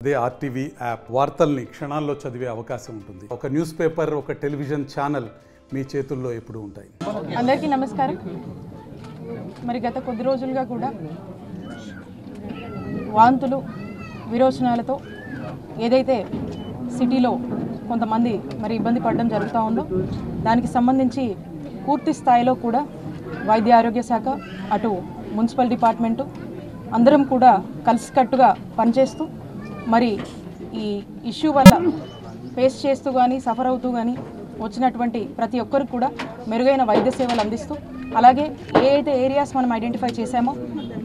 అదే RTV app వార్తల్ని క్షణాల్లో చదివే అవకాశం ఉంటుంది. ఒక న్యూస్ పేపర్, ఒక టెలివిజన్ ఛానల్ మీ చేతుల్లో ఎప్పుడూ ఉంటాయి. అందరికీ నమస్కారం. మరి గత కొద్ది రోజులుగా కూడా వాంతులు విరోచనాలతో ఏదైతే సిటీలో కొంతమంది మరి ఇబ్బంది పడడం జరుగుతూ ఉందో దానికి సంబంధించి పూర్తి స్థాయిలో కూడా వైద్య ఆరోగ్య శాఖ, అటు మున్సిపల్ డిపార్ట్మెంటు అందరం కూడా కలిసికట్టుగా పనిచేస్తూ మరి ఈ ఇష్యూ వల్ల ఫేస్ చేస్తూ కానీ సఫర్ అవుతూ కానీ వచ్చినటువంటి ప్రతి ఒక్కరికి కూడా మెరుగైన వైద్య సేవలు అందిస్తూ, అలాగే ఏ అయితే ఏరియాస్ మనం ఐడెంటిఫై చేశామో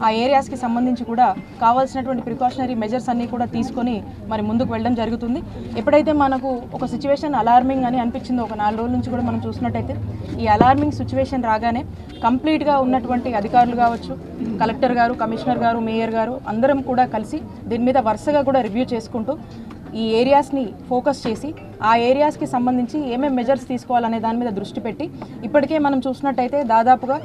ఆ ఏరియాస్కి సంబంధించి కూడా కావాల్సినటువంటి ప్రికాషనరీ మెజర్స్ అన్నీ కూడా తీసుకొని మరి ముందుకు వెళ్ళడం జరుగుతుంది. ఎప్పుడైతే మనకు ఒక సిచ్యువేషన్ అలార్మింగ్ అని అనిపించిందో ఒక 4 రోజుల నుంచి కూడా మనం చూసినట్టయితే ఈ అలార్మింగ్ సిచ్యువేషన్ రాగానే కంప్లీట్గా ఉన్నటువంటి అధికారులు కావచ్చు, కలెక్టర్ గారు, కమిషనర్ గారు, మేయర్ గారు అందరం కూడా కలిసి దీని మీద వరుసగా కూడా రివ్యూ చేసుకుంటూ ఈ ఏరియాస్ని ఫోకస్ చేసి ఆ ఏరియాస్కి సంబంధించి ఏమేమి మెజర్స్ తీసుకోవాలనే దాని మీద దృష్టి పెట్టి ఇప్పటికే మనం చూసినట్టయితే దాదాపుగా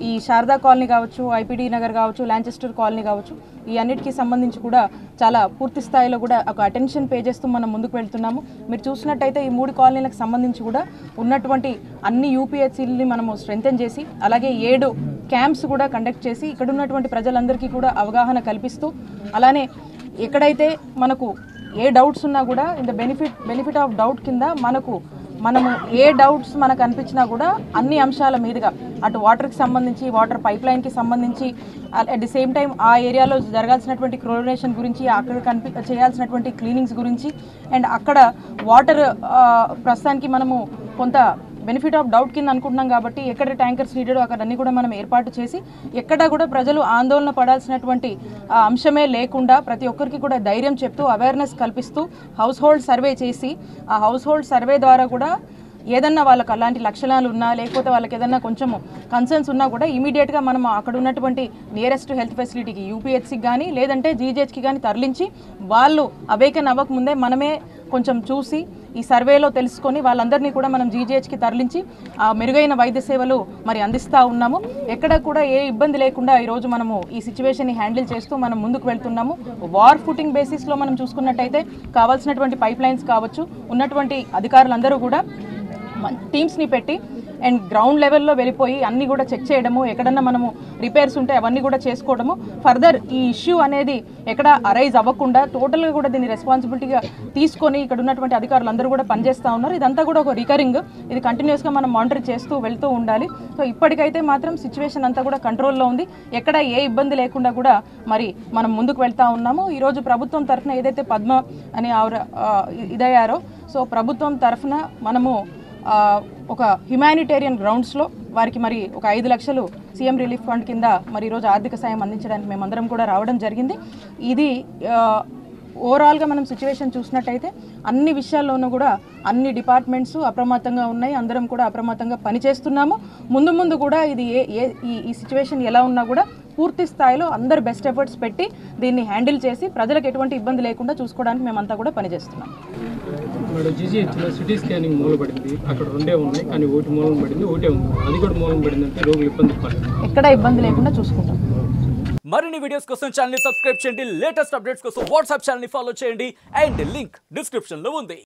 ఈ శారదా కాలనీ కావచ్చు, ఐపీడీ నగర్ కావచ్చు, లాంచెస్టర్ కాలనీ కావచ్చు, ఈ అన్నిటికీ సంబంధించి కూడా చాలా పూర్తి స్థాయిలో కూడా ఒక అటెన్షన్ పే చేస్తూ మనం ముందుకు వెళ్తున్నాము. మీరు చూసినట్టయితే ఈ 3 కాలనీలకు సంబంధించి కూడా ఉన్నటువంటి అన్ని యూపీహెచ్సీలని మనము స్ట్రెంథెన్ చేసి అలాగే 7 క్యాంప్స్ కూడా కండక్ట్ చేసి ఇక్కడ ఉన్నటువంటి ప్రజలందరికీ కూడా అవగాహన కల్పిస్తూ, అలానే ఎక్కడైతే మనకు ఏ డౌట్స్ ఉన్నా కూడా in the benefit of doubt కింద మనము ఏ డౌట్స్ మనకు అనిపించినా కూడా అన్ని అంశాల మీదుగా అటు వాటర్కి సంబంధించి, వాటర్ పైప్ లైన్కి సంబంధించి, అట్ ది సేమ్ టైం ఆ ఏరియాలో జరగాల్సినటువంటి క్లోరినేషన్ గురించి, అక్కడ చేయాల్సినటువంటి క్లీనింగ్స్ గురించి, అండ్ అక్కడ వాటర్ ప్రస్తుతానికి మనము కొంత బెనిఫిట్ ఆఫ్ డౌట్ కింద అనుకుంటున్నాం కాబట్టి ఎక్కడ ట్యాంకర్స్ నీడెడో అక్కడ అన్ని కూడా మనం ఏర్పాటు చేసి ఎక్కడ కూడా ప్రజలు ఆందోళన పడాల్సినటువంటి అంశమే లేకుండా ప్రతి ఒక్కరికి కూడా ధైర్యం చెప్తూ అవేర్నెస్ కల్పిస్తూ హౌస్ హోల్డ్ సర్వే చేసి ఆ హౌస్ హోల్డ్ సర్వే ద్వారా కూడా ఏదన్నా వాళ్ళకి అలాంటి లక్షణాలు ఉన్నా లేకపోతే వాళ్ళకి ఏదన్నా కొంచెం కన్సర్న్స్ ఉన్నా కూడా ఇమీడియట్గా మనం అక్కడ ఉన్నటువంటి నియరెస్ట్ హెల్త్ ఫెసిలిటీకి యూపీహెచ్సికి కానీ లేదంటే జీజేహెచ్కి కానీ తరలించి వాళ్ళు అవేకన్ అవ్వకముందే మనమే కొంచెం చూసి ఈ సర్వేలో తెలుసుకొని వాళ్ళందరినీ కూడా మనం జీజేహెచ్కి తరలించి ఆ మెరుగైన వైద్య సేవలు మరి అందిస్తూ ఉన్నాము. ఎక్కడ కూడా ఏ ఇబ్బంది లేకుండా ఈరోజు మనము ఈ సిచ్యువేషన్ని హ్యాండిల్ చేస్తూ మనం ముందుకు వెళ్తున్నాము. వార్ ఫుటింగ్ బేసిస్లో మనం చూసుకున్నట్టయితే కావాల్సినటువంటి పైప్ లైన్స్ కావచ్చు, ఉన్నటువంటి అధికారులందరూ కూడా టీమ్స్ని పెట్టి అండ్ గ్రౌండ్ లెవెల్లో వెళ్ళిపోయి అన్నీ కూడా చెక్ చేయడము, ఎక్కడన్నా మనము రిపేర్స్ ఉంటే అవన్నీ కూడా చేసుకోవడము, ఫర్దర్ ఈ ఇష్యూ అనేది ఎక్కడ అరైజ్ అవ్వకుండా టోటల్గా కూడా దీన్ని రెస్పాన్సిబిలిటీగా తీసుకొని ఇక్కడ ఉన్నటువంటి అధికారులు అందరూ కూడా పనిచేస్తూ ఉన్నారు. ఇదంతా కూడా ఒక రికరింగ్, ఇది కంటిన్యూస్గా మనం మానిటర్ చేస్తూ వెళ్తూ ఉండాలి. సో ఇప్పటికైతే మాత్రం సిచ్యువేషన్ అంతా కూడా కంట్రోల్లో ఉంది. ఎక్కడ ఏ ఇబ్బంది లేకుండా కూడా మరి మనం ముందుకు వెళ్తూ ఉన్నాము. ఈరోజు ప్రభుత్వం తరఫున ఏదైతే పద్మ అని ఇదయ్యారో, సో ప్రభుత్వం తరఫున మనము ఒక హ్యుమానిటేరియన్ గ్రౌండ్స్లో వారికి మరి ఒక 5 లక్షలు సీఎం రిలీఫ్ ఫండ్ కింద మరి ఈరోజు ఆర్థిక సాయం అందించడానికి మేమందరం కూడా రావడం జరిగింది. ఇది ఓవరాల్గా మనం సిచ్యువేషన్ చూసినట్టయితే అన్ని విషయాల్లోనూ కూడా అన్ని డిపార్ట్మెంట్స్ అప్రమత్తంగా ఉన్నాయి, అందరం కూడా అప్రమత్తంగా పనిచేస్తున్నాము. ముందు కూడా ఇది ఈ సిచ్యువేషన్ ఎలా ఉన్నా కూడా పూర్తి స్థాయిలో అందరు బెస్ట్ ఎఫర్ట్స్ పెట్టి దీన్ని హ్యాండిల్ చేసి ప్రజలకు ఎటువంటి ఇబ్బంది లేకుండా చూసుకోవడానికి మేమంతా కూడా పనిచేస్తున్నాం. మేడం, జీజీహెచ్లో సిటీ స్కానింగ్ మూలపడింది, అక్కడ 2 ఉన్నాయి కానీ ఒకటి మూలం పడింది, ఒకటే ఉంది. అది కూడా మూలం పడింది అంటే రోగులు ఇబ్బంది పడుతుంది, ఎక్కడ ఇబ్బంది లేకుండా చూసుకుంటాం. మరిన్ని వీడియోస్ కోసం ఛానల్ ని సబ్స్క్రైబ్ చేయండి, లేటెస్ట్ అప్డేట్స్ కోసం వాట్సాప్ ఛానల్ ని ఫాలో చేయండి అండ్ లింక్ డిస్క్రిప్షన్ లో ఉంది.